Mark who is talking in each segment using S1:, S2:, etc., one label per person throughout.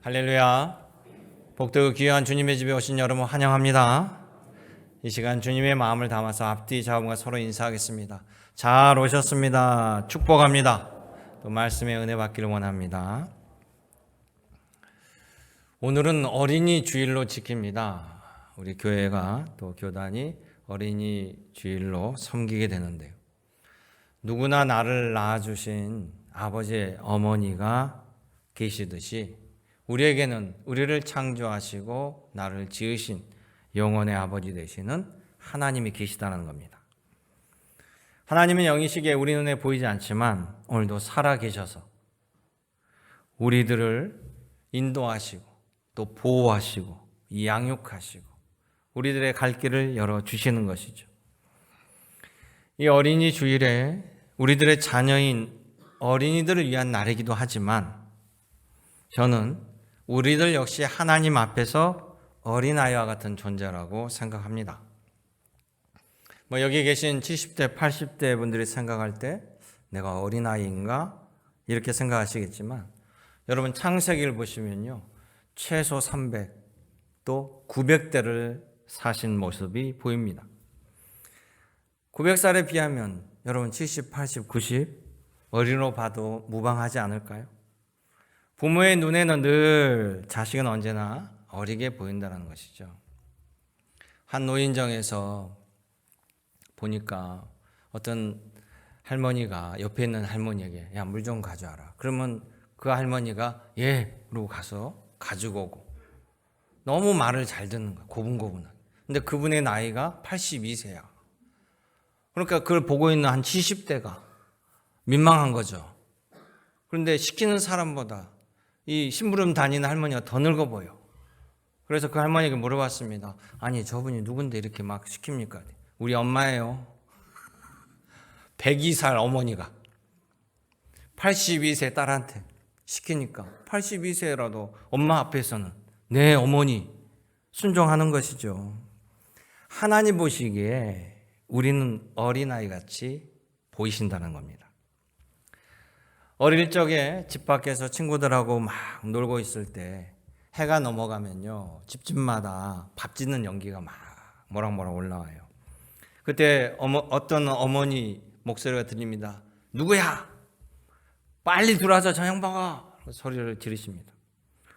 S1: 할렐루야. 복되고 귀한 주님의 집에 오신 여러분 환영합니다. 이 시간 주님의 마음을 담아서 앞뒤 좌우가 서로 인사하겠습니다. 잘 오셨습니다. 축복합니다. 또 말씀의 은혜 받기를 원합니다. 오늘은 어린이 주일로 지킵니다. 우리 교회가 또 교단이 어린이 주일로 섬기게 되는데요. 누구나 나를 낳아주신 아버지 어머니가 계시듯이 우리에게는 우리를 창조하시고 나를 지으신 영원의 아버지 되시는 하나님이 계시다는 겁니다. 하나님은 영이시기에 우리 눈에 보이지 않지만 오늘도 살아 계셔서 우리들을 인도하시고 또 보호하시고 양육하시고 우리들의 갈 길을 열어주시는 것이죠. 이 어린이 주일에 우리들의 자녀인 어린이들을 위한 날이기도 하지만 저는 우리들 역시 하나님 앞에서 어린아이와 같은 존재라고 생각합니다. 여기 계신 70대, 80대 분들이 생각할 때 내가 어린아이인가? 이렇게 생각하시겠지만 여러분 창세기를 보시면요. 최소 300, 또 900대를 사신 모습이 보입니다. 900살에 비하면 여러분 70, 80, 90 어린으로 봐도 무방하지 않을까요? 부모의 눈에는 늘 자식은 언제나 어리게 보인다는 것이죠. 한 노인정에서 보니까 어떤 할머니가 옆에 있는 할머니에게 야, 물 좀 가져와라. 그러면 그 할머니가 예, 그러고 가서 가지고 오고 너무 말을 잘 듣는 거야. 고분고분하게. 근데 그분의 나이가 82세야. 그러니까 그걸 보고 있는 한 70대가 민망한 거죠. 그런데 시키는 사람보다 이 심부름 다니는 할머니가 더 늙어 보여. 그래서 그 할머니에게 물어봤습니다. 아니 저분이 누군데 이렇게 막 시킵니까? 우리 엄마예요. 102살 어머니가 82세 딸한테 시키니까 82세라도 엄마 앞에서는 네 어머니 순종하는 것이죠. 하나님 보시기에 우리는 어린아이같이 보이신다는 겁니다. 어릴 적에 집 밖에서 친구들하고 막 놀고 있을 때 해가 넘어가면요. 집집마다 밥 짓는 연기가 막 모락모락 올라와요. 그때 어떤 어머니 목소리가 들립니다. 누구야? 빨리 들어와서 저녁 먹어! 소리를 지르십니다.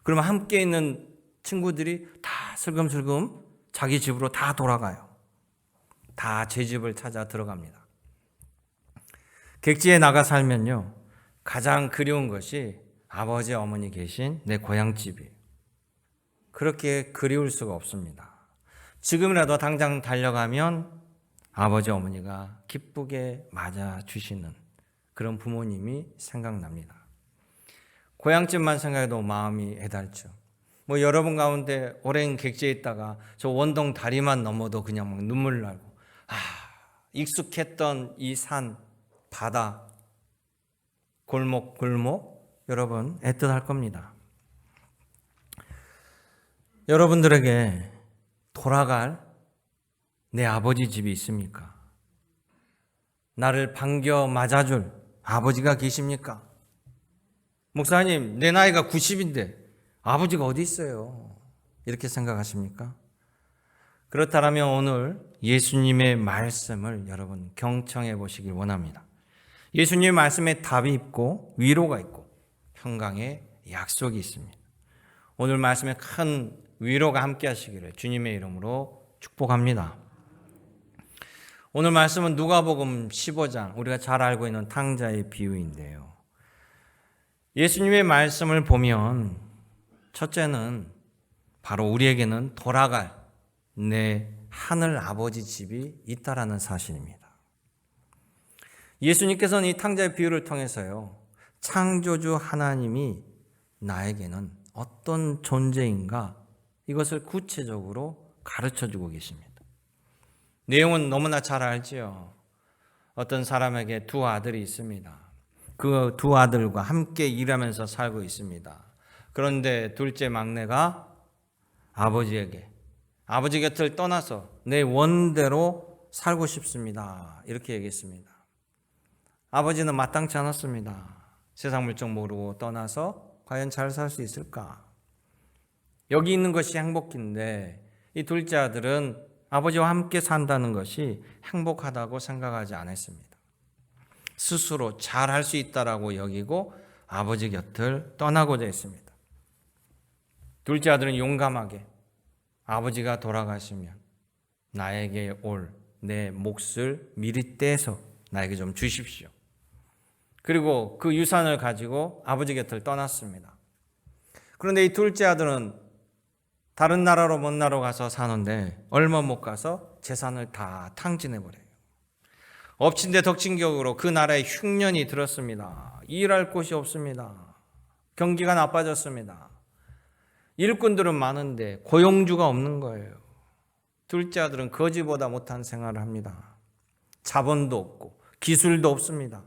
S1: 그러면 함께 있는 친구들이 다 슬금슬금 자기 집으로 다 돌아가요. 다 제 집을 찾아 들어갑니다. 객지에 나가 살면요. 가장 그리운 것이 아버지, 어머니 계신 내 고향집이에요. 그렇게 그리울 수가 없습니다. 지금이라도 당장 달려가면 아버지, 어머니가 기쁘게 맞아주시는 그런 부모님이 생각납니다. 고향집만 생각해도 마음이 애달죠. 여러분 가운데 오랜 객지에 있다가 저 원동 다리만 넘어도 그냥 막 눈물 나고 익숙했던 이 산, 바다, 골목 여러분 애틋할 겁니다. 여러분들에게 돌아갈 내 아버지 집이 있습니까? 나를 반겨 맞아줄 아버지가 계십니까? 목사님 내 나이가 90인데 아버지가 어디 있어요? 이렇게 생각하십니까? 그렇다면 오늘 예수님의 말씀을 여러분 경청해 보시길 원합니다. 예수님의 말씀에 답이 있고 위로가 있고 평강의 약속이 있습니다. 오늘 말씀에 큰 위로가 함께 하시기를 주님의 이름으로 축복합니다. 오늘 말씀은 누가복음 15장 우리가 잘 알고 있는 탕자의 비유인데요. 예수님의 말씀을 보면 첫째는 바로 우리에게는 돌아갈 내 하늘 아버지 집이 있다라는 사실입니다. 예수님께서는 이 탕자의 비유를 통해서요. 창조주 하나님이 나에게는 어떤 존재인가 이것을 구체적으로 가르쳐주고 계십니다. 내용은 너무나 잘 알지요. 어떤 사람에게 두 아들이 있습니다. 그 두 아들과 함께 일하면서 살고 있습니다. 그런데 둘째 막내가 아버지 곁을 떠나서 내 원대로 살고 싶습니다. 이렇게 얘기했습니다. 아버지는 마땅치 않았습니다. 세상 물정 모르고 떠나서 과연 잘 살 수 있을까? 여기 있는 것이 행복인데 이 둘째 아들은 아버지와 함께 산다는 것이 행복하다고 생각하지 않았습니다. 스스로 잘할 수 있다라고 여기고 아버지 곁을 떠나고자 했습니다. 둘째 아들은 용감하게 아버지가 돌아가시면 나에게 올 내 몫을 미리 떼서 나에게 좀 주십시오. 그리고 그 유산을 가지고 아버지 곁을 떠났습니다. 그런데 이 둘째 아들은 다른 나라로 먼 나라로 가서 사는데 얼마 못 가서 재산을 다 탕진해버려요. 엎친 데 덮친 격으로 그 나라에 흉년이 들었습니다. 일할 곳이 없습니다. 경기가 나빠졌습니다. 일꾼들은 많은데 고용주가 없는 거예요. 둘째 아들은 거지보다 못한 생활을 합니다. 자본도 없고 기술도 없습니다.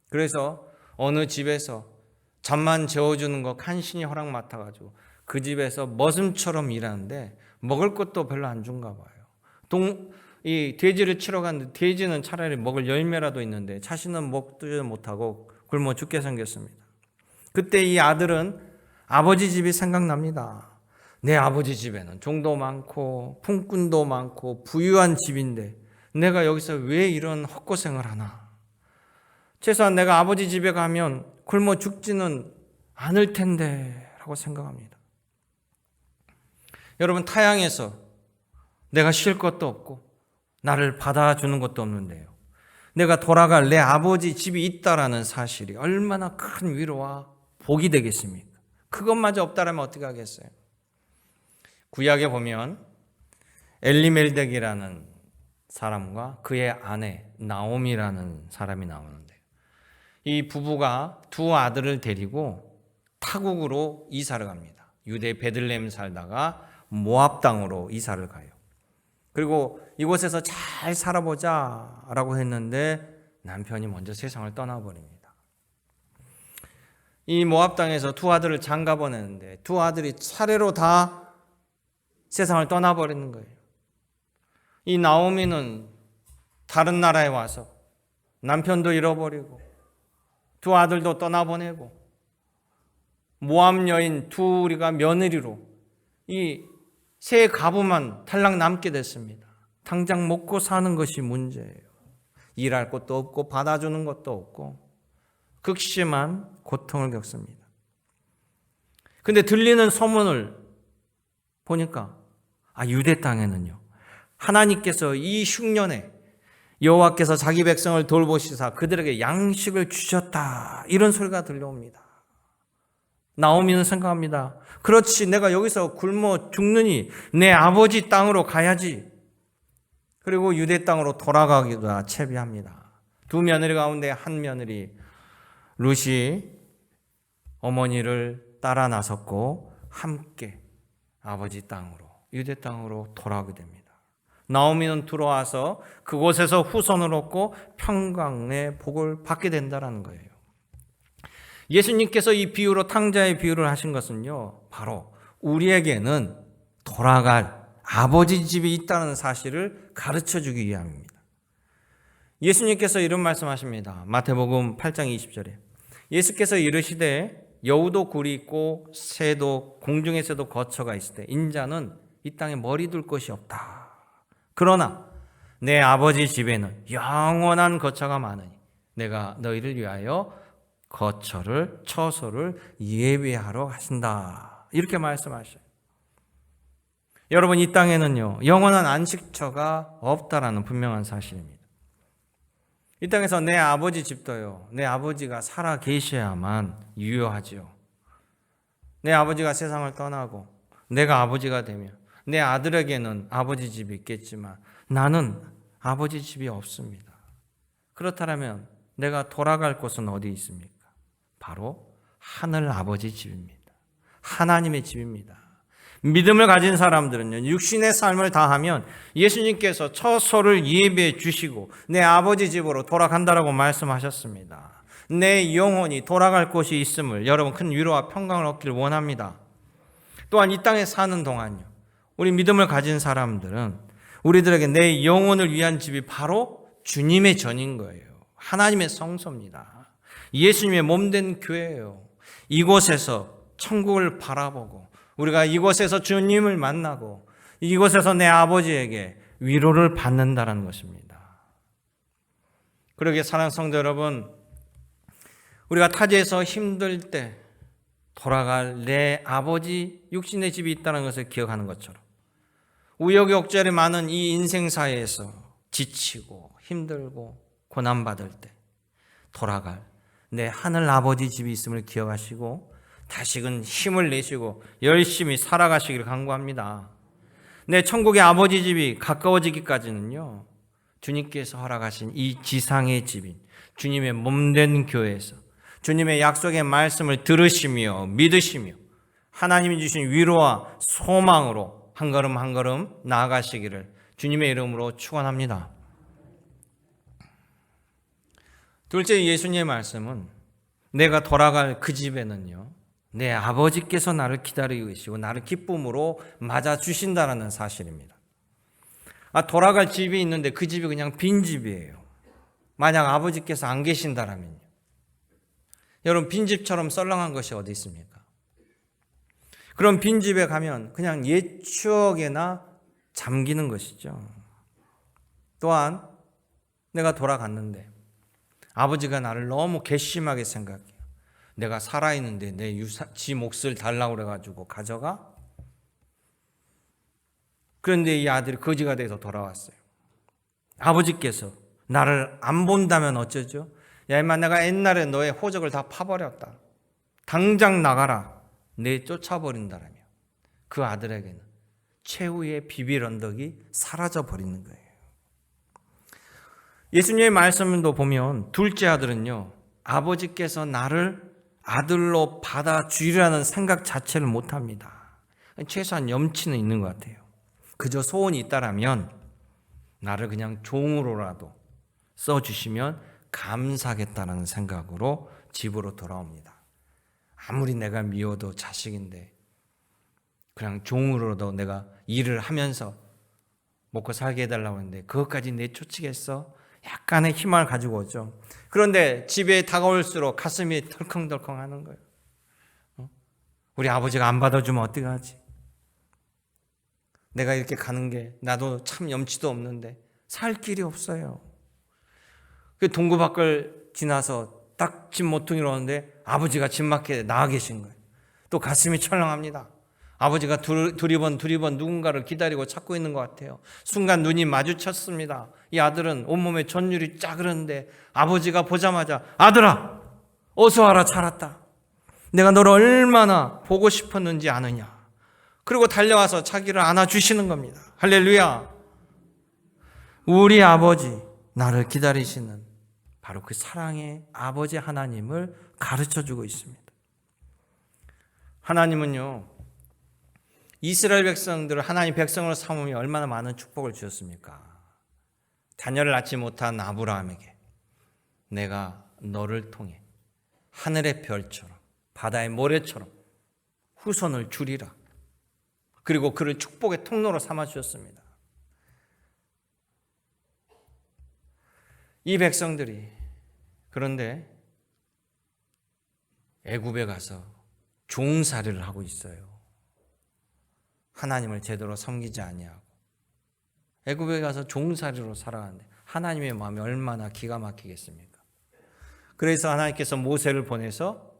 S1: 그래서 어느 집에서 잠만 재워주는 거 간신히 허락 맡아가지고 그 집에서 머슴처럼 일하는데 먹을 것도 별로 안 준가 봐요. 이 돼지를 치러 갔는데 돼지는 차라리 먹을 열매라도 있는데 자신은 먹지도 못하고 굶어 죽게 생겼습니다. 그때 이 아들은 아버지 집이 생각납니다. 내 아버지 집에는 종도 많고 품꾼도 많고 부유한 집인데 내가 여기서 왜 이런 헛고생을 하나? 최소한 내가 아버지 집에 가면 굶어 죽지는 않을 텐데 라고 생각합니다. 여러분, 타향에서 내가 쉴 것도 없고 나를 받아주는 것도 없는데요, 내가 돌아갈 내 아버지 집이 있다라는 사실이 얼마나 큰 위로와 복이 되겠습니까? 그것마저 없다라면 어떻게 하겠어요? 구약에 보면 엘리멜덱이라는 사람과 그의 아내 나오미라는 사람이 나오는데, 이 부부가 두 아들을 데리고 타국으로 이사를 갑니다. 유대 베들레헴 살다가 모압 땅으로 이사를 가요. 그리고 이곳에서 잘 살아보자 라고 했는데 남편이 먼저 세상을 떠나버립니다. 이 모압 땅에서 두 아들을 장가 보내는데 두 아들이 차례로 다 세상을 떠나버리는 거예요. 이 나오미는 다른 나라에 와서 남편도 잃어버리고 두 아들도 떠나보내고 모압 여인 둘이가 며느리로 이 세 가부만 탈락 남게 됐습니다. 당장 먹고 사는 것이 문제예요. 일할 것도 없고 받아주는 것도 없고 극심한 고통을 겪습니다. 근데 들리는 소문을 보니까 유대 땅에는요, 하나님께서 이 흉년에 여호와께서 자기 백성을 돌보시사 그들에게 양식을 주셨다, 이런 소리가 들려옵니다. 나오미는 생각합니다. 그렇지, 내가 여기서 굶어 죽느니 내 아버지 땅으로 가야지. 그리고 유대 땅으로 돌아가기도 채비합니다. 두 며느리 가운데 한 며느리 룻이 어머니를 따라 나섰고 함께 아버지 땅으로, 유대 땅으로 돌아오게 됩니다. 나오미는 들어와서 그곳에서 후손을 얻고 평강의 복을 받게 된다는 거예요. 예수님께서 이 비유로, 탕자의 비유를 하신 것은요, 바로 우리에게는 돌아갈 아버지 집이 있다는 사실을 가르쳐 주기 위함입니다. 예수님께서 이런 말씀하십니다. 마태복음 8장 20절에 예수께서 이르시되 여우도 굴이 있고 새도 공중의 새도 거처가 있을 때 인자는 이 땅에 머리 둘 것이 없다. 그러나 내 아버지 집에는 영원한 거처가 많으니 내가 너희를 위하여 거처를, 처소를 예비하러 가신다. 이렇게 말씀하셔요. 여러분, 이 땅에는요, 영원한 안식처가 없다라는 분명한 사실입니다. 이 땅에서 내 아버지 집도요, 내 아버지가 살아 계셔야만 유효하지요. 내 아버지가 세상을 떠나고 내가 아버지가 되면 내 아들에게는 아버지 집이 있겠지만 나는 아버지 집이 없습니다. 그렇다면 내가 돌아갈 곳은 어디 있습니까? 바로 하늘 아버지 집입니다. 하나님의 집입니다. 믿음을 가진 사람들은요, 육신의 삶을 다하면 예수님께서 처소를 예비해 주시고 내 아버지 집으로 돌아간다라고 말씀하셨습니다. 내 영혼이 돌아갈 곳이 있음을 여러분 큰 위로와 평강을 얻기를 원합니다. 또한 이 땅에 사는 동안요, 우리 믿음을 가진 사람들은 우리들에게 내 영혼을 위한 집이 바로 주님의 전인 거예요. 하나님의 성소입니다. 예수님의 몸된 교회예요. 이곳에서 천국을 바라보고 우리가 이곳에서 주님을 만나고 이곳에서 내 아버지에게 위로를 받는다는 것입니다. 그러기에 사랑하는 성도 여러분, 우리가 타지에서 힘들 때 돌아갈 내 아버지 육신의 집이 있다는 것을 기억하는 것처럼 우여곡절이 많은 이 인생사에서 지치고 힘들고 고난받을 때 돌아갈 내 하늘 아버지 집이 있음을 기억하시고 다시금 힘을 내시고 열심히 살아가시기를 간구합니다. 내 천국의 아버지 집이 가까워지기까지는요, 주님께서 허락하신 이 지상의 집인 주님의 몸된 교회에서 주님의 약속의 말씀을 들으시며 믿으시며 하나님이 주신 위로와 소망으로 한 걸음 한 걸음 나아가시기를 주님의 이름으로 축원합니다. 둘째, 예수님의 말씀은 내가 돌아갈 그 집에는요, 내 아버지께서 나를 기다리고 계시고 나를 기쁨으로 맞아주신다는 사실입니다. 돌아갈 집이 있는데 그 집이 그냥 빈 집이에요. 만약 아버지께서 안 계신다라면요. 여러분, 빈집처럼 썰렁한 것이 어디 있습니까? 그럼 빈집에 가면 그냥 옛 추억에나 잠기는 것이죠. 또한 내가 돌아갔는데 아버지가 나를 너무 괘씸하게 생각해요. 내가 살아있는데 지 몫을 달라고 그래가지고 가져가? 그런데 이 아들이 거지가 돼서 돌아왔어요. 아버지께서 나를 안 본다면 어쩌죠? 야, 임마, 내가 옛날에 너의 호적을 다 파버렸다. 당장 나가라. 내 쫓아버린다라며 그 아들에게는 최후의 비빌 언덕이 사라져 버리는 거예요. 예수님의 말씀도 보면 둘째 아들은요, 아버지께서 나를 아들로 받아주리라는 생각 자체를 못합니다. 최소한 염치는 있는 것 같아요. 그저 소원이 있다라면 나를 그냥 종으로라도 써주시면 감사하겠다는 생각으로 집으로 돌아옵니다. 아무리 내가 미워도 자식인데 그냥 종으로도 내가 일을 하면서 먹고 살게 해달라고 하는데 그것까지 내쫓으겠어? 약간의 희망을 가지고 오죠. 그런데 집에 다가올수록 가슴이 덜컹덜컹 하는 거예요. 우리 아버지가 안 받아주면 어떡하지? 내가 이렇게 가는 게 나도 참 염치도 없는데 살 길이 없어요. 그 동구 밖을 지나서 딱 집 모퉁이로 오는데 아버지가 집 밖에 나와 계신 거예요. 또 가슴이 철렁합니다. 아버지가 두리번 누군가를 기다리고 찾고 있는 것 같아요. 순간 눈이 마주쳤습니다. 이 아들은 온몸에 전율이 짜그러는데 아버지가 보자마자 아들아 어서 와라, 잘 왔다. 내가 너를 얼마나 보고 싶었는지 아느냐. 그리고 달려와서 자기를 안아주시는 겁니다. 할렐루야. 우리 아버지, 나를 기다리시는 바로 그 사랑의 아버지 하나님을 가르쳐주고 있습니다. 하나님은요, 이스라엘 백성들을 하나님 백성으로 삼으며 얼마나 많은 축복을 주셨습니까? 자녀를 낳지 못한 아브라함에게 내가 너를 통해 하늘의 별처럼 바다의 모래처럼 후손을 주리라. 그리고 그를 축복의 통로로 삼아주셨습니다. 이 백성들이 그런데 애굽에 가서 종살이를 하고 있어요. 하나님을 제대로 섬기지 아니하고 애굽에 가서 종살이로 살아가는데 하나님의 마음이 얼마나 기가 막히겠습니까? 그래서 하나님께서 모세를 보내서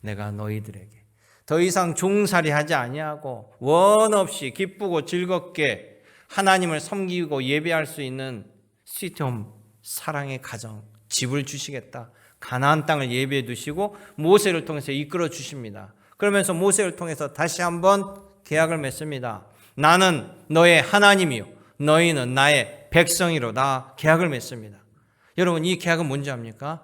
S1: 내가 너희들에게 더 이상 종살이 하지 아니하고 원 없이 기쁘고 즐겁게 하나님을 섬기고 예배할 수 있는 스위트홈 사랑의 가정 집을 주시겠다. 가나안 땅을 예배해 두시고 모세를 통해서 이끌어 주십니다. 그러면서 모세를 통해서 다시 한번 계약을 맺습니다. 나는 너의 하나님이요 너희는 나의 백성이로다. 계약을 맺습니다. 여러분, 이 계약은 뭔지 압니까?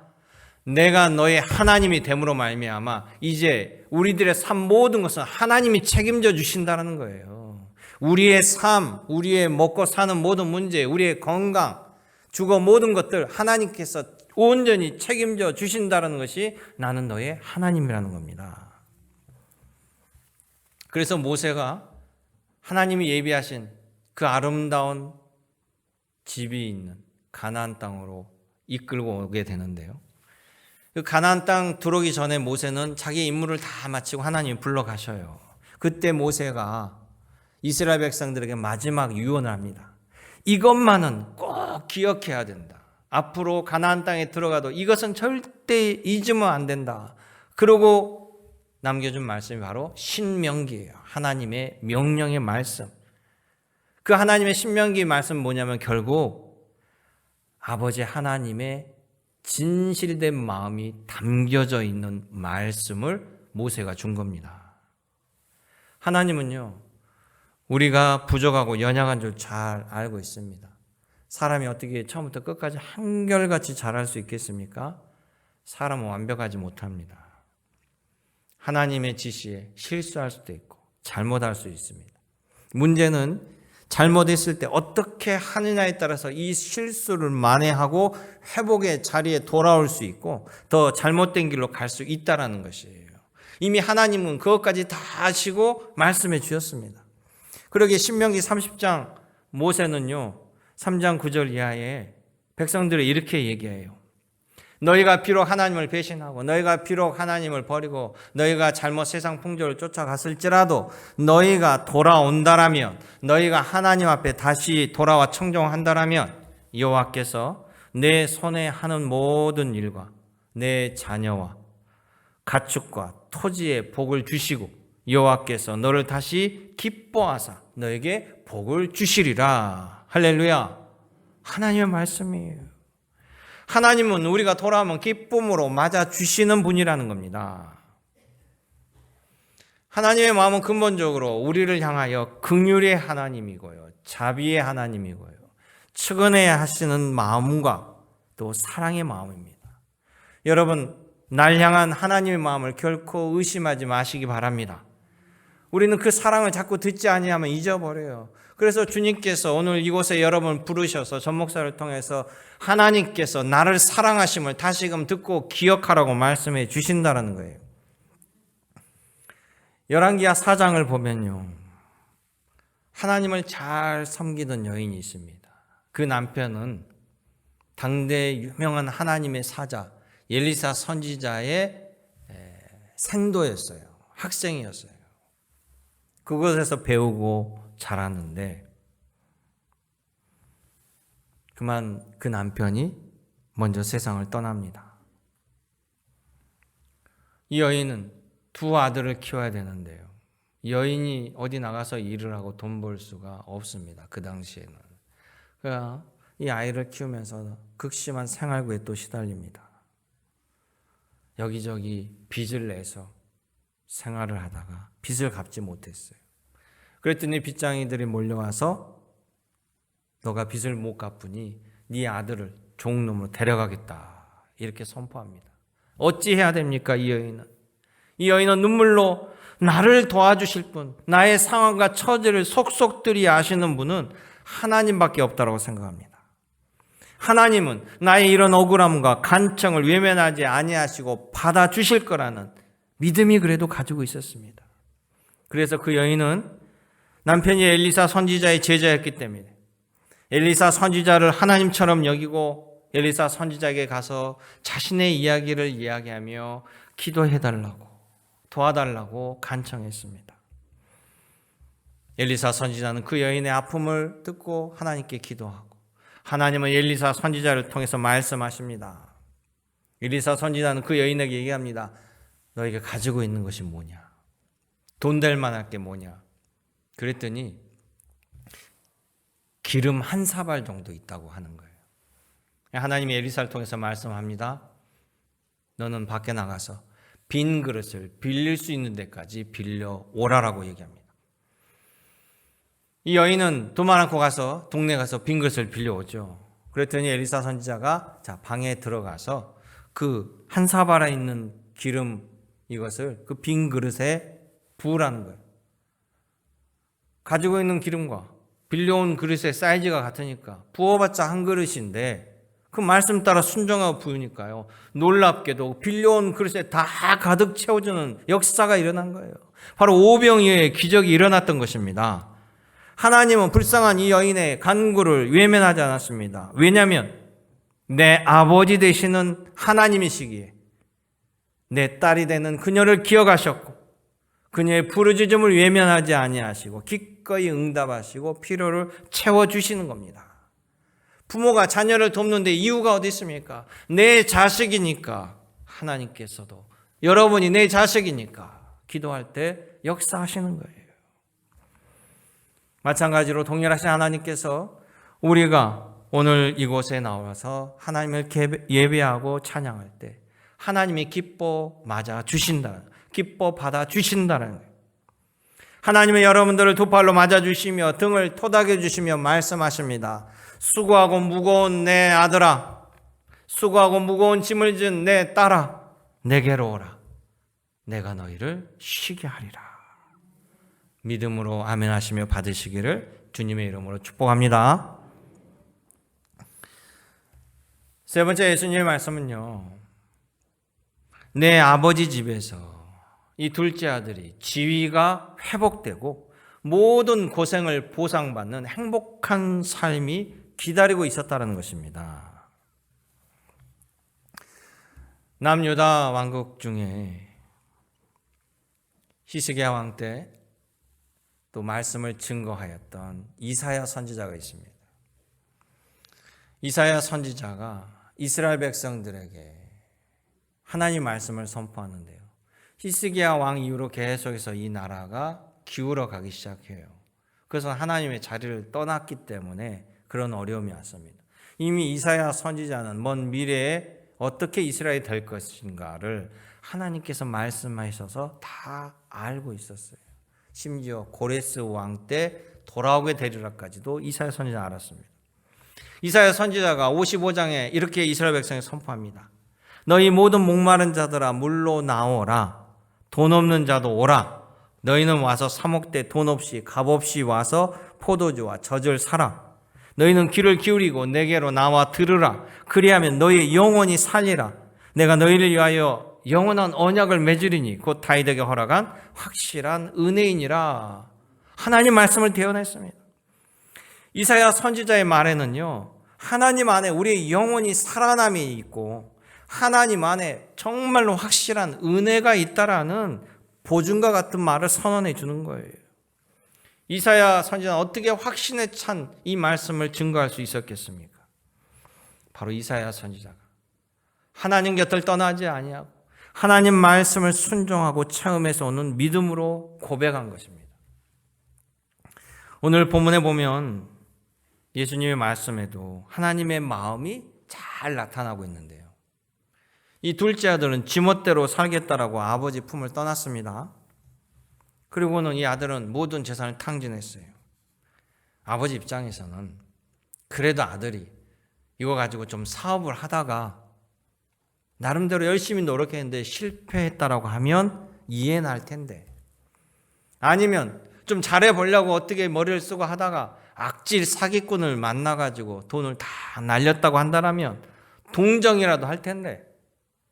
S1: 내가 너의 하나님이 됨으로 말미암아 이제 우리들의 삶 모든 것은 하나님이 책임져 주신다는 거예요. 우리의 삶, 우리의 먹고 사는 모든 문제, 우리의 건강, 주거 모든 것들 하나님께서 온전히 책임져 주신다는 것이 나는 너의 하나님이라는 겁니다. 그래서 모세가 하나님이 예비하신 그 아름다운 집이 있는 가나안 땅으로 이끌고 오게 되는데요. 그 가나안 땅 들어오기 전에 모세는 자기 임무를 다 마치고 하나님이 불러가셔요. 그때 모세가 이스라엘 백성들에게 마지막 유언을 합니다. 이것만은 꼭 기억해야 된다. 앞으로 가나안 땅에 들어가도 이것은 절대 잊으면 안 된다. 그러고 남겨준 말씀이 바로 신명기예요. 하나님의 명령의 말씀. 그 하나님의 신명기 말씀은 뭐냐면 결국 아버지 하나님의 진실된 마음이 담겨져 있는 말씀을 모세가 준 겁니다. 하나님은요, 우리가 부족하고 연약한 줄 잘 알고 있습니다. 사람이 어떻게 처음부터 끝까지 한결같이 잘할 수 있겠습니까? 사람은 완벽하지 못합니다. 하나님의 지시에 실수할 수도 있고 잘못할 수 있습니다. 문제는 잘못했을 때 어떻게 하느냐에 따라서 이 실수를 만회하고 회복의 자리에 돌아올 수 있고 더 잘못된 길로 갈 수 있다는 것이에요. 이미 하나님은 그것까지 다 아시고 말씀해 주셨습니다. 그러기에 신명기 30장 모세는요, 3장 9절 이하에 백성들을 이렇게 얘기해요. 너희가 비록 하나님을 배신하고 너희가 비록 하나님을 버리고 너희가 잘못 세상 풍조를 쫓아갔을지라도 너희가 돌아온다라면, 너희가 하나님 앞에 다시 돌아와 청종한다라면 여호와께서 내 손에 하는 모든 일과 내 자녀와 가축과 토지에 복을 주시고 여호와께서 너를 다시 기뻐하사 너에게 복을 주시리라. 할렐루야. 하나님의 말씀이에요. 하나님은 우리가 돌아오면 기쁨으로 맞아주시는 분이라는 겁니다. 하나님의 마음은 근본적으로 우리를 향하여 긍휼의 하나님이고요, 자비의 하나님이고요, 측은해야 하시는 마음과 또 사랑의 마음입니다. 여러분, 날 향한 하나님의 마음을 결코 의심하지 마시기 바랍니다. 우리는 그 사랑을 자꾸 듣지 아니하면 잊어버려요. 그래서 주님께서 오늘 이곳에 여러분 부르셔서 전 목사를 통해서 하나님께서 나를 사랑하심을 다시금 듣고 기억하라고 말씀해 주신다는 거예요. 열왕기하 4장을 보면요, 하나님을 잘 섬기던 여인이 있습니다. 그 남편은 당대 유명한 하나님의 사자 엘리사 선지자의 생도였어요. 학생이었어요. 그곳에서 배우고 자랐는데 그만 그 남편이 먼저 세상을 떠납니다. 이 여인은 두 아들을 키워야 되는데요, 여인이 어디 나가서 일을 하고 돈 벌 수가 없습니다. 그 당시에는. 그러니까 이 아이를 키우면서 극심한 생활고에 또 시달립니다. 여기저기 빚을 내서 생활을 하다가 빚을 갚지 못했어요. 그랬더니 빚쟁이들이 몰려와서 너가 빚을 못 갚으니 네 아들을 종놈으로 데려가겠다, 이렇게 선포합니다. 어찌 해야 됩니까? 이 여인은 눈물로 나를 도와주실 분, 나의 상황과 처지를 속속들이 아시는 분은 하나님밖에 없다고 생각합니다. 하나님은 나의 이런 억울함과 간청을 외면하지 아니하시고 받아주실 거라는 믿음이 그래도 가지고 있었습니다. 그래서 그 여인은 남편이 엘리사 선지자의 제자였기 때문에 엘리사 선지자를 하나님처럼 여기고 엘리사 선지자에게 가서 자신의 이야기를 이야기하며 기도해달라고, 도와달라고 간청했습니다. 엘리사 선지자는 그 여인의 아픔을 듣고 하나님께 기도하고, 하나님은 엘리사 선지자를 통해서 말씀하십니다. 엘리사 선지자는 그 여인에게 얘기합니다. 너에게 가지고 있는 것이 뭐냐? 돈 될 만할 게 뭐냐? 그랬더니 기름 한 사발 정도 있다고 하는 거예요. 하나님이 엘리사를 통해서 말씀합니다. 너는 밖에 나가서 빈 그릇을 빌릴 수 있는 데까지 빌려 오라라고 얘기합니다. 이 여인은 돈만 않고 가서 동네 가서 빈 그릇을 빌려오죠. 그랬더니 엘리사 선지자가 방에 들어가서 그 한 사발에 있는 기름, 이것을 그 빈 그릇에 부으라는 거예요. 가지고 있는 기름과 빌려온 그릇의 사이즈가 같으니까 부어봤자 한 그릇인데 그 말씀 따라 순종하고 부으니까요, 놀랍게도 빌려온 그릇에 다 가득 채워주는 역사가 일어난 거예요. 바로 오병이어의 기적이 일어났던 것입니다. 하나님은 불쌍한 이 여인의 간구를 외면하지 않았습니다. 왜냐하면 내 아버지 되시는 하나님이시기에 내 딸이 되는 그녀를 기억하셨고 그녀의 부르짖음을 외면하지 아니하시고 기꺼이 응답하시고 필요를 채워주시는 겁니다. 부모가 자녀를 돕는데 이유가 어디 있습니까? 내 자식이니까. 하나님께서도 여러분이 내 자식이니까 기도할 때 역사하시는 거예요. 마찬가지로 동일하신 하나님께서 우리가 오늘 이곳에 나와서 하나님을 예배하고 찬양할 때 하나님이 기뻐 맞아 주신다, 기뻐 받아 주신다는 거예요. 하나님은 여러분들을 두 팔로 맞아 주시며 등을 토닥여 주시며 말씀하십니다. 수고하고 무거운 내 아들아, 수고하고 무거운 짐을 진 내 딸아, 내게로 오라. 내가 너희를 쉬게 하리라. 믿음으로 아멘 하시며 받으시기를 주님의 이름으로 축복합니다. 세 번째 예수님의 말씀은요, 내 아버지 집에서 이 둘째 아들이 지위가 회복되고 모든 고생을 보상받는 행복한 삶이 기다리고 있었다는 것입니다. 남유다 왕국 중에 히스기야 왕 때 또 말씀을 증거하였던 이사야 선지자가 있습니다. 이사야 선지자가 이스라엘 백성들에게 하나님 말씀을 선포하는데요, 히스기야 왕 이후로 계속해서 이 나라가 기울어 가기 시작해요. 그래서 하나님의 자리를 떠났기 때문에 그런 어려움이 왔습니다. 이미 이사야 선지자는 먼 미래에 어떻게 이스라엘이 될 것인가를 하나님께서 말씀하셔서 다 알고 있었어요. 심지어 고레스 왕 때 돌아오게 되리라까지도 이사야 선지자는 알았습니다. 이사야 선지자가 55장에 이렇게 이스라엘 백성에 선포합니다. 너희 모든 목마른 자들아 물로 나오라. 돈 없는 자도 오라. 너희는 와서 사목대 돈 없이 값 없이 와서 포도주와 젖을 사라. 너희는 귀를 기울이고 내게로 나와 들으라. 그리하면 너희의 영혼이 살리라. 내가 너희를 위하여 영원한 언약을 맺으리니 곧 다윗에게 허락한 확실한 은혜이니라. 하나님 말씀을 대언했습니다. 이사야 선지자의 말에는요, 하나님 안에 우리의 영혼이 살아남이 있고 하나님 안에 정말로 확실한 은혜가 있다라는 보증과 같은 말을 선언해 주는 거예요. 이사야 선지자는 어떻게 확신에 찬 이 말씀을 증거할 수 있었겠습니까? 바로 이사야 선지자가 하나님 곁을 떠나지 아니하고 하나님 말씀을 순종하고 체험해서 오는 믿음으로 고백한 것입니다. 오늘 본문에 보면 예수님의 말씀에도 하나님의 마음이 잘 나타나고 있는데요, 이 둘째 아들은 지멋대로 살겠다라고 아버지 품을 떠났습니다. 그리고는 이 아들은 모든 재산을 탕진했어요. 아버지 입장에서는 그래도 아들이 이거 가지고 좀 사업을 하다가 나름대로 열심히 노력했는데 실패했다라고 하면 이해는 할 텐데, 아니면 좀 잘해보려고 어떻게 머리를 쓰고 하다가 악질 사기꾼을 만나가지고 돈을 다 날렸다고 한다면 동정이라도 할 텐데,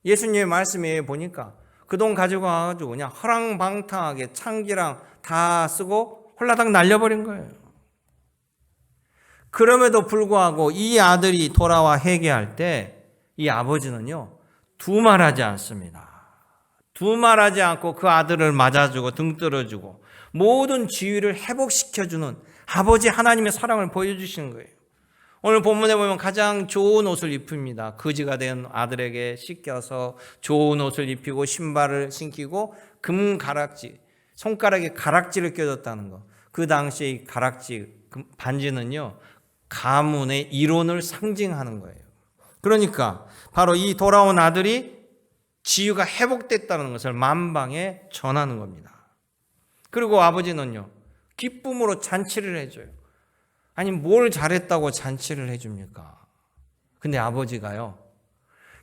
S1: 예수님의 말씀에 보니까 그 돈 가지고 와가지고 그냥 허랑방탕하게 창기랑 다 쓰고 홀라당 날려버린 거예요. 그럼에도 불구하고 이 아들이 돌아와 회개할 때 이 아버지는요, 두말하지 않습니다. 두말하지 않고 그 아들을 맞아주고 등 들어주고 모든 지위를 회복시켜주는 아버지 하나님의 사랑을 보여주시는 거예요. 오늘 본문에 보면 가장 좋은 옷을 입힙니다. 거지가 된 아들에게 씻겨서 좋은 옷을 입히고 신발을 신기고 금 가락지, 손가락에 가락지를 껴줬다는 거. 그 당시에 이 가락지, 반지는요, 가문의 이론을 상징하는 거예요. 그러니까 바로 이 돌아온 아들이 지위가 회복됐다는 것을 만방에 전하는 겁니다. 그리고 아버지는요, 기쁨으로 잔치를 해줘요. 아니, 뭘 잘했다고 잔치를 해줍니까? 근데 아버지가요,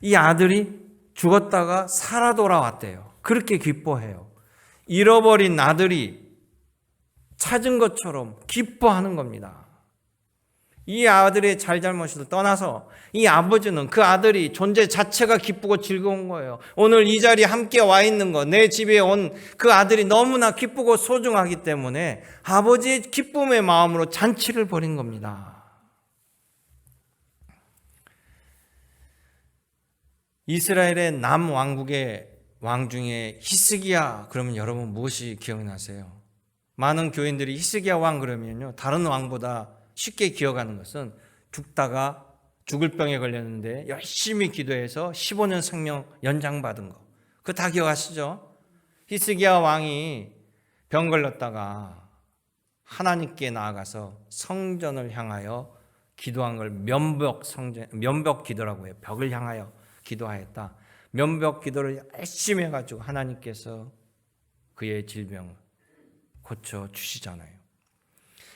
S1: 이 아들이 죽었다가 살아 돌아왔대요. 그렇게 기뻐해요. 잃어버린 아들이 찾은 것처럼 기뻐하는 겁니다. 이 아들의 잘잘못을 떠나서 이 아버지는 그 아들이 존재 자체가 기쁘고 즐거운 거예요. 오늘 이 자리에 함께 와 있는 거, 내 집에 온 그 아들이 너무나 기쁘고 소중하기 때문에 아버지의 기쁨의 마음으로 잔치를 벌인 겁니다. 이스라엘의 남왕국의 왕 중에 히스기야 그러면 여러분 무엇이 기억나세요? 많은 교인들이 히스기야 왕 그러면요, 다른 왕보다 쉽게 기억하는 것은 죽다가 죽을 병에 걸렸는데 열심히 기도해서 15년 생명 연장받은 거, 그거 다 기억하시죠? 히스기야 왕이 병 걸렸다가 하나님께 나아가서 성전을 향하여 기도한 걸 면벽 기도라고 해요. 벽을 향하여 기도하였다. 면벽 기도를 열심히 해가지고 하나님께서 그의 질병을 고쳐 주시잖아요.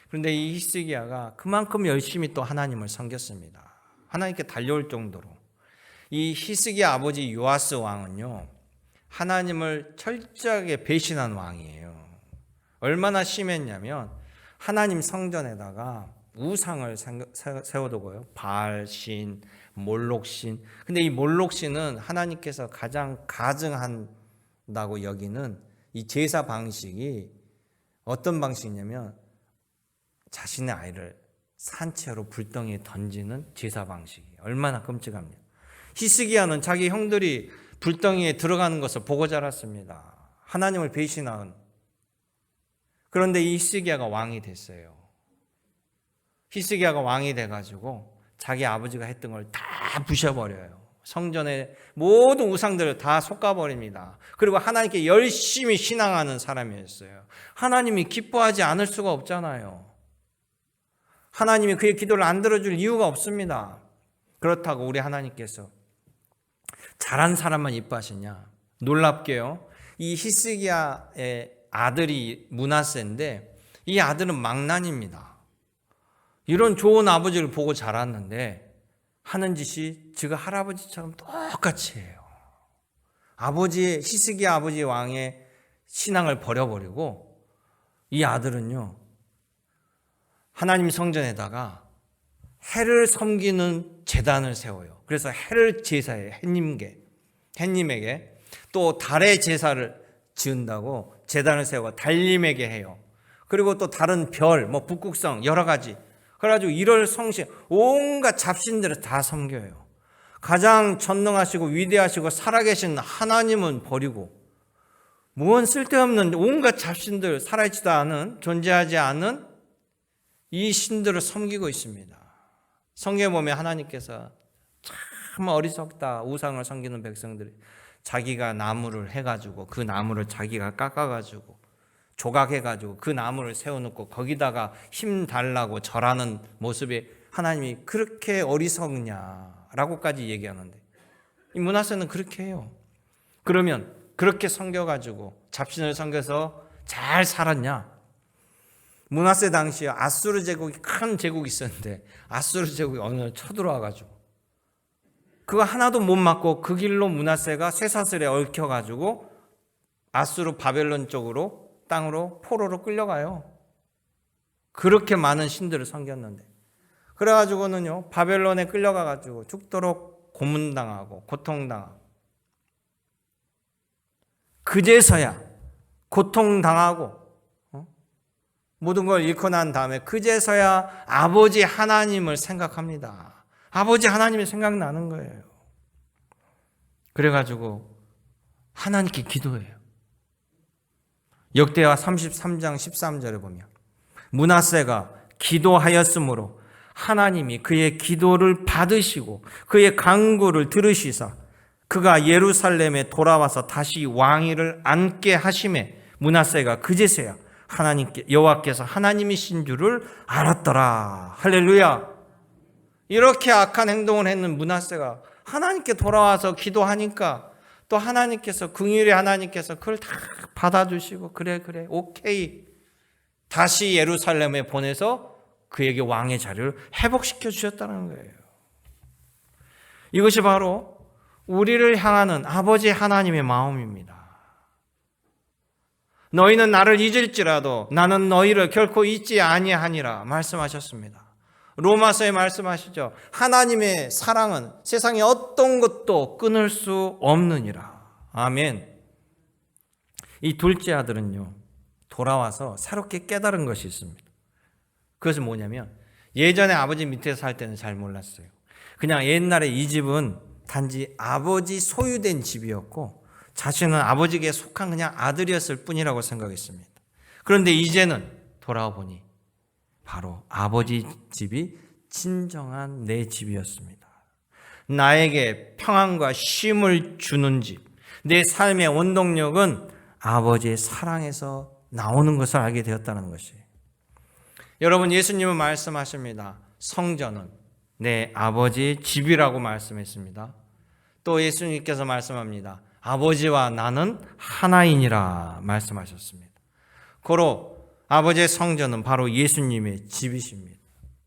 S1: 그런데 이 히스기야가 그만큼 열심히 또 하나님을 섬겼습니다. 하나님께 달려올 정도로. 이 히스기야 아버지 요아스 왕은요, 하나님을 철저하게 배신한 왕이에요. 얼마나 심했냐면 하나님 성전에다가 우상을 세워두고요, 바알신, 몰록신. 근데 이 몰록신은 하나님께서 가장 가증한다고 여기는 이 제사 방식이 어떤 방식이냐면 자신의 아이를 산채로 불덩이에 던지는 제사 방식이 얼마나 끔찍합니까? 히스기야는 자기 형들이 불덩이에 들어가는 것을 보고 자랐습니다. 하나님을 배신한. 그런데 이 히스기야가 왕이 됐어요. 히스기야가 왕이 돼가지고 자기 아버지가 했던 걸 다 부셔버려요. 성전의 모든 우상들을 다 솎아버립니다. 그리고 하나님께 열심히 신앙하는 사람이었어요. 하나님이 기뻐하지 않을 수가 없잖아요. 하나님이 그의 기도를 안 들어줄 이유가 없습니다. 그렇다고 우리 하나님께서 잘한 사람만 이뻐하시냐? 놀랍게요, 이 히스기야의 아들이 므낫세인데 이 아들은 망난입니다. 이런 좋은 아버지를 보고 자랐는데 하는 짓이 지가 할아버지처럼 똑같이 해요. 히스기야 아버지 왕의 신앙을 버려버리고 이 아들은요, 하나님 성전에다가 해를 섬기는 제단을 세워요. 그래서 해를 제사해요. 햇님에게. 또 달의 제사를 지은다고 제단을 세우고 달님에게 해요. 그리고 또 다른 별, 북극성 여러 가지. 그래가지고 이럴 성신, 온갖 잡신들을 다 섬겨요. 가장 전능하시고 위대하시고 살아계신 하나님은 버리고 무언 쓸데없는 온갖 잡신들, 살아있지도 않은, 존재하지 않은 이 신들을 섬기고 있습니다. 성경에 보면 하나님께서 참 어리석다, 우상을 섬기는 백성들이 자기가 나무를 해가지고 그 나무를 자기가 깎아가지고 조각해가지고 그 나무를 세워놓고 거기다가 힘 달라고 절하는 모습에 하나님이 그렇게 어리석냐라고까지 얘기하는데, 이 므낫세는 그렇게 해요. 그러면 그렇게 섬겨가지고 잡신을 섬겨서 잘 살았냐? 므낫세 당시에 아수르 제국이 큰 제국이 있었는데 아수르 제국이 어느 날 쳐들어와가지고 그거 하나도 못 막고 그 길로 므낫세가 쇠사슬에 얽혀가지고 아수르 바벨론 쪽으로 땅으로 포로로 끌려가요. 그렇게 많은 신들을 섬겼는데. 그래가지고는요, 바벨론에 끌려가가지고 죽도록 고문당하고 고통당하고, 그제서야 고통당하고 모든 걸 잃고 난 다음에 그제서야 아버지 하나님을 생각합니다. 아버지 하나님이 생각나는 거예요. 그래가지고 하나님께 기도해요. 역대하 33장 13절에 보면 므낫세가 기도하였으므로 하나님이 그의 기도를 받으시고 그의 간구를 들으시사 그가 예루살렘에 돌아와서 다시 왕위를 앉게 하심에 므낫세가 그제서야 하나님께 여호와께서 하나님이신 줄을 알았더라. 할렐루야. 이렇게 악한 행동을 했는 므낫세가 하나님께 돌아와서 기도하니까 또 하나님께서, 긍휼히 하나님께서 그걸 다 받아주시고 그래 오케이 다시 예루살렘에 보내서 그에게 왕의 자리를 회복시켜 주셨다는 거예요. 이것이 바로 우리를 향하는 아버지 하나님의 마음입니다. 너희는 나를 잊을지라도 나는 너희를 결코 잊지 아니하니라 말씀하셨습니다. 로마서에 말씀하시죠. 하나님의 사랑은 세상에 어떤 것도 끊을 수 없느니라. 아멘. 이 둘째 아들은요, 돌아와서 새롭게 깨달은 것이 있습니다. 그것은 뭐냐면, 예전에 아버지 밑에 살 때는 잘 몰랐어요. 그냥 옛날에 이 집은 단지 아버지 소유된 집이었고 자신은 아버지에게 속한 그냥 아들이었을 뿐이라고 생각했습니다. 그런데 이제는 돌아와 보니 바로 아버지 집이 진정한 내 집이었습니다. 나에게 평안과 쉼을 주는 집, 내 삶의 원동력은 아버지의 사랑에서 나오는 것을 알게 되었다는 것이에요. 여러분, 예수님은 말씀하십니다. 성전은 내 아버지의 집이라고 말씀했습니다. 또 예수님께서 말씀합니다. 아버지와 나는 하나이니라 말씀하셨습니다. 고로 아버지의 성전은 바로 예수님의 집이십니다.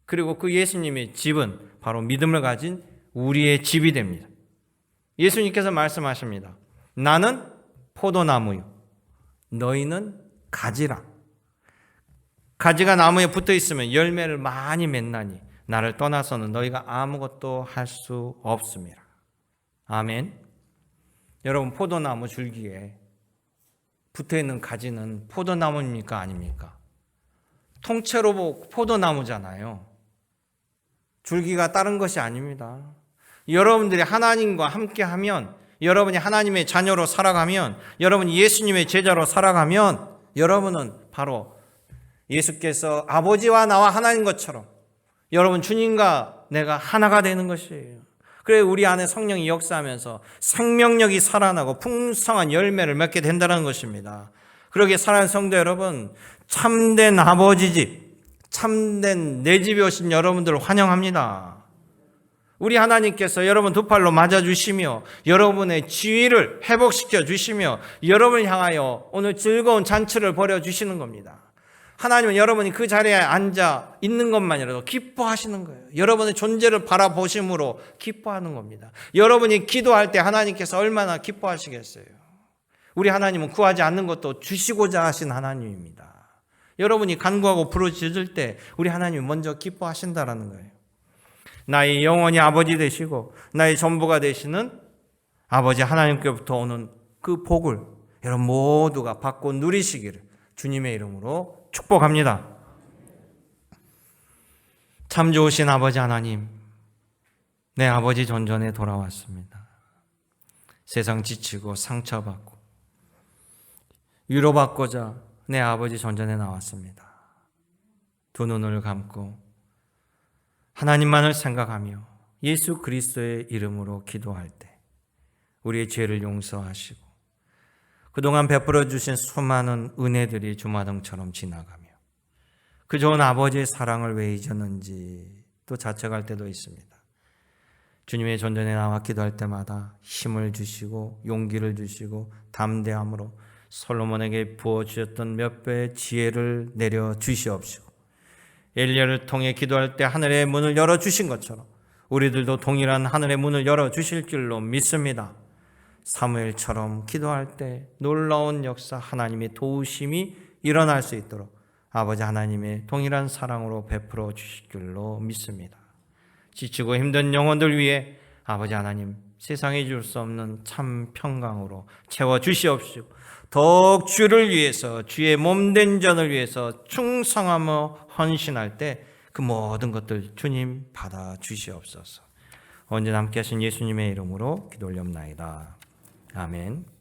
S1: 그리고 그 예수님의 집은 바로 믿음을 가진 우리의 집이 됩니다. 예수님께서 말씀하십니다. 나는 포도나무요, 너희는 가지라. 가지가 나무에 붙어 있으면 열매를 많이 맺나니 나를 떠나서는 너희가 아무것도 할 수 없습니다. 아멘. 여러분, 포도나무 줄기에 붙어있는 가지는 포도나무입니까? 아닙니까? 통째로 포도나무잖아요. 줄기가 다른 것이 아닙니다. 여러분들이 하나님과 함께하면, 여러분이 하나님의 자녀로 살아가면, 여러분이 예수님의 제자로 살아가면 여러분은 바로 예수께서 아버지와 나와 하나인 것처럼 여러분 주님과 내가 하나가 되는 것이에요. 그래 우리 안에 성령이 역사하면서 생명력이 살아나고 풍성한 열매를 맺게 된다는 것입니다. 그러기에 사랑하는 성도 여러분, 참된 아버지 집, 참된 내 집에 오신 여러분들을 환영합니다. 우리 하나님께서 여러분 두 팔로 맞아주시며 여러분의 지위를 회복시켜 주시며 여러분을 향하여 오늘 즐거운 잔치를 벌여주시는 겁니다. 하나님은 여러분이 그 자리에 앉아 있는 것만이라도 기뻐하시는 거예요. 여러분의 존재를 바라보심으로 기뻐하는 겁니다. 여러분이 기도할 때 하나님께서 얼마나 기뻐하시겠어요. 우리 하나님은 구하지 않는 것도 주시고자 하신 하나님입니다. 여러분이 간구하고 부르짖을 때 우리 하나님이 먼저 기뻐하신다라는 거예요. 나의 영원히 아버지 되시고 나의 전부가 되시는 아버지 하나님께부터 오는 그 복을 여러분 모두가 받고 누리시기를 주님의 이름으로 축복합니다. 참 좋으신 아버지 하나님, 내 아버지 전전에 돌아왔습니다. 세상 지치고 상처받고 위로받고자 내 아버지 전전에 나왔습니다. 두 눈을 감고 하나님만을 생각하며 예수 그리스도의 이름으로 기도할 때 우리의 죄를 용서하시고 그동안 베풀어 주신 수많은 은혜들이 주마등처럼 지나가며 그 좋은 아버지의 사랑을 왜 잊었는지 또 자책할 때도 있습니다. 주님의 전전에 나와 기도할 때마다 힘을 주시고 용기를 주시고 담대함으로 솔로몬에게 부어주셨던 몇 배의 지혜를 내려 주시옵시고 엘리야를 통해 기도할 때 하늘의 문을 열어주신 것처럼 우리들도 동일한 하늘의 문을 열어주실 줄로 믿습니다. 사무엘처럼 기도할 때 놀라운 역사 하나님의 도우심이 일어날 수 있도록 아버지 하나님의 동일한 사랑으로 베풀어 주실 줄로 믿습니다. 지치고 힘든 영혼들 위해 아버지 하나님 세상에 줄 수 없는 참 평강으로 채워 주시옵시고 더욱 주를 위해서 주의 몸된 전을 위해서 충성하며 헌신할 때 그 모든 것들 주님 받아 주시옵소서. 언제나 함께 하신 예수님의 이름으로 기도 올려옵나이다. 아멘.